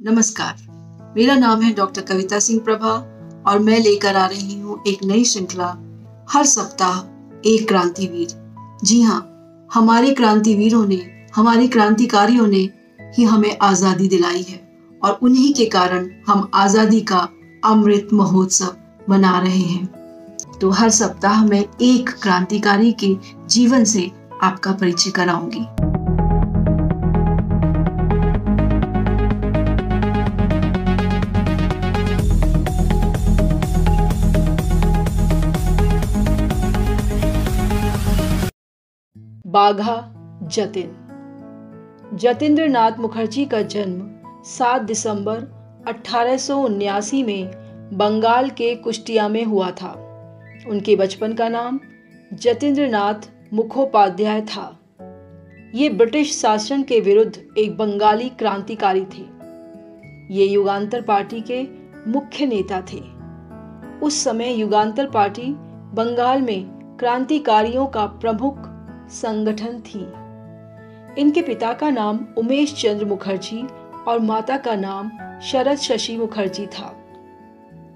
नमस्कार, मेरा नाम है डॉक्टर कविता सिंह प्रभा और मैं लेकर आ रही हूँ एक नई श्रृंखला हर सप्ताह एक क्रांतिवीर। जी हाँ, हमारे क्रांतिवीरों ने, हमारे क्रांतिकारियों ने ही हमें आजादी दिलाई है और उन्हीं के कारण हम आजादी का अमृत महोत्सव मना रहे हैं। तो हर सप्ताह मैं एक क्रांतिकारी के जीवन से आपका परिचय कराऊंगी। बाघा जतीन्द्र नाथ मुखर्जी का जन्म 7 दिसंबर 1879 में बंगाल के कुष्टिया में हुआ था। उनके बचपन का नाम जतीन्द्र नाथ मुखोपाध्याय था। ये ब्रिटिश शासन के विरुद्ध एक बंगाली क्रांतिकारी थे। ये युगांतर पार्टी के मुख्य नेता थे। उस समय युगांतर पार्टी बंगाल में क्रांतिकारियों का प्रमुख संगठन थी। इनके पिता का नाम उमेश चंद्र मुखर्जी और माता का नाम शरद शशि मुखर्जी था।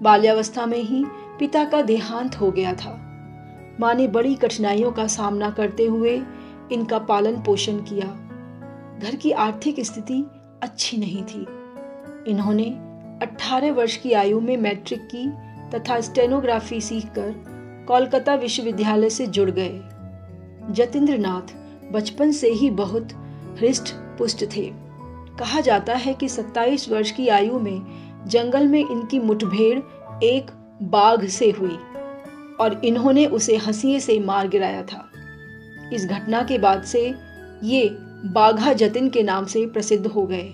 बाल्यावस्था में ही पिता का देहांत हो गया था। मां ने बड़ी कठिनाइयों का सामना करते हुए इनका पालन पोषण किया। घर की आर्थिक स्थिति अच्छी नहीं थी। इन्होंने 18 वर्ष की आयु में मैट्रिक की तथा स्टेनोग्राफी सीखकर कोलकाता विश्वविद्यालय से जुड़ गए। जतीन्द्र नाथ बचपन से ही बहुत हृष्ट पुष्ट थे। कहा जाता है कि 27 वर्ष की आयु में जंगल में इनकी मुठभेड़ एक बाघ से हुई और इन्होंने उसे हंसिए से मार गिराया था। इस घटना के बाद से ये बाघा जतिन के नाम से प्रसिद्ध हो गए।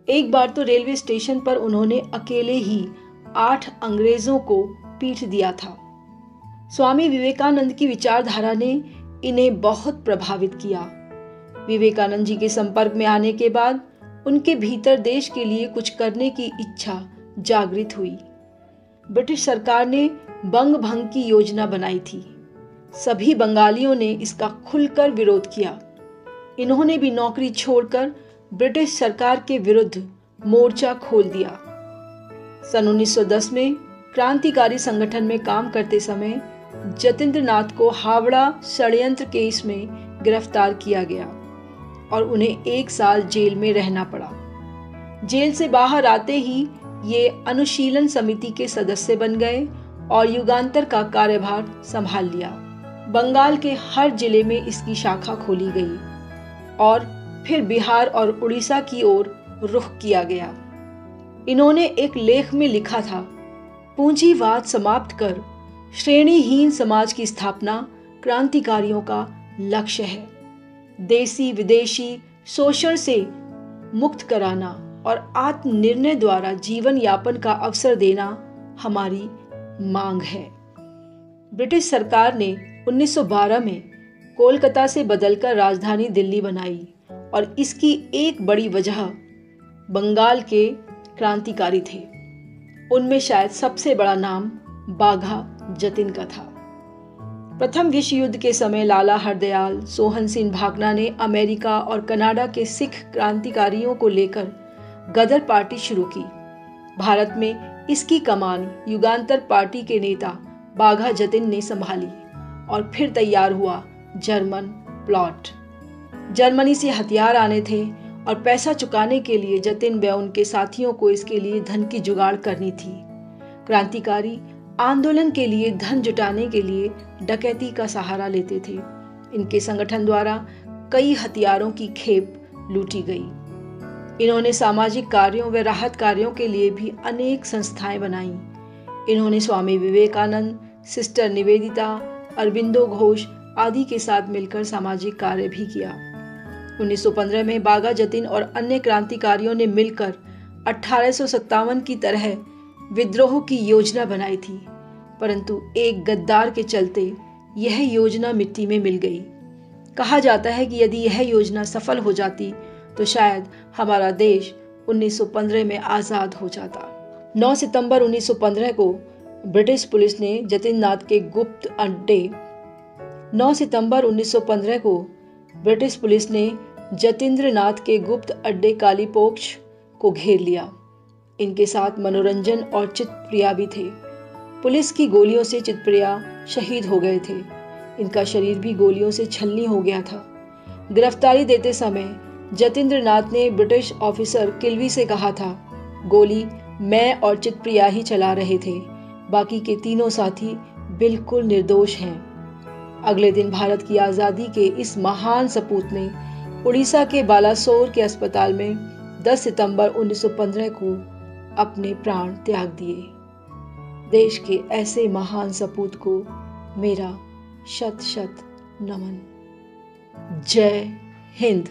एक बार तो रेलवे स्टेशन पर उन्होंने अकेले ही 8 अंग्रेजों को पीट दिया था। स्वामी विवेकानंद की विचारधारा ने इन्हें बहुत प्रभावित किया। विवेकानंद जी के संपर्क में आने के बाद उनके भीतर देश के लिए कुछ करने की इच्छा जागृत हुई। ब्रिटिश सरकार ने बंग भंग की योजना बनाई थी। सभी बंगालियों ने इसका खुलकर विरोध किया। इन्होंने भी नौकरी छोड़कर ब्रिटिश सरकार के विरुद्ध मोर्चा खोल दिया। सन 1910 में क्रांतिकारी संगठन में काम करते समय जतीन्द्र नाथ को हावड़ा षड्यंत्र केस में गिरफ्तार किया गया और उन्हें 1 साल जेल में रहना पड़ा। जेल से बाहर आते ही ये अनुशीलन समिति के सदस्य बन गए और युगांतर का कार्यभार संभाल लिया। बंगाल के हर जिले में इसकी शाखा खोली गई और फिर बिहार और उड़ीसा की ओर रुख किया गया। इन्होंने एक लेख में लिखा था, पूंजीवाद समाप्त कर श्रेणीहीन समाज की स्थापना क्रांतिकारियों का लक्ष्य है। देसी विदेशी शोषण से मुक्त कराना और आत्मनिर्णय द्वारा जीवन यापन का अवसर देना हमारी मांग है। ब्रिटिश सरकार ने 1912 में कोलकाता से बदलकर राजधानी दिल्ली बनाई और इसकी एक बड़ी वजह बंगाल के क्रांतिकारी थे। उनमें शायद सबसे बड़ा नाम बाघा जतिन का था। प्रथम विश्व युद्ध के समय लाला हरदयाल, सोहन सिंह भागना ने अमेरिका और कनाडा के सिख क्रांतिकारियों को लेकर गदर पार्टी शुरू की। भारत में इसकी कमान युगांतर पार्टी के नेता बाघा जतिन ने संभाली और फिर तैयार हुआ जर्मन प्लॉट। जर्मनी से हथियार आने थे और पैसा चुकाने के लिए जतिन व उनके साथियों को इसके लिए धन की जुगाड़ करनी थी। क्रांतिकारी आंदोलन के लिए धन जुटाने के लिए डकैती का सहारा लेते थे। इनके संगठन द्वारा कई हथियारों की खेप लूटी गई। इन्होंने सामाजिक कार्यों व राहत कार्यों के लिए भी अनेक संस्थाएं बनाई। इन्होंने स्वामी विवेकानंद, सिस्टर निवेदिता, अरबिंदो घोष आदि के साथ मिलकर सामाजिक कार्य भी किया। 1915 में बाघा जतिन और अन्य क्रांतिकारियों ने मिलकर 1857 की तरह विद्रोह की योजना बनाई थी, परंतु एक गद्दार के चलते यह योजना मिट्टी में मिल गई। कहा जाता है कि यदि यह योजना सफल हो जाती तो शायद हमारा देश 1915 में आजाद हो जाता। 9 सितंबर 1915 को ब्रिटिश पुलिस ने जतीन्द्र नाथ के गुप्त अड्डे 9 सितंबर 1915 को ब्रिटिश पुलिस ने जतीन्द्र नाथ के गुप्त अड्डे कालीपोक्ष, को घेर लिया। इनके साथ मनोरंजन और चितप्रिया भी थे। पुलिस की गोलियों से चितप्रिया शहीद हो गए थे। इनका शरीर भी गोलियों से छलनी हो गया था। गिरफ्तारी देते समय जतिंद्र नाथ ने ब्रिटिश ऑफिसर किल्वी से कहा था, गोली मैं और चितप्रिया ही चला रहे थे, बाकी के तीनों साथी बिल्कुल निर्दोष हैं। अगले दिन भारत की आज़ादी के इस महान सपूत ने उड़ीसा के बालासोर के अस्पताल में 10 सितंबर 1915 को अपने प्राण त्याग दिए। देश के ऐसे महान सपूत को मेरा शत शत नमन। जय हिंद।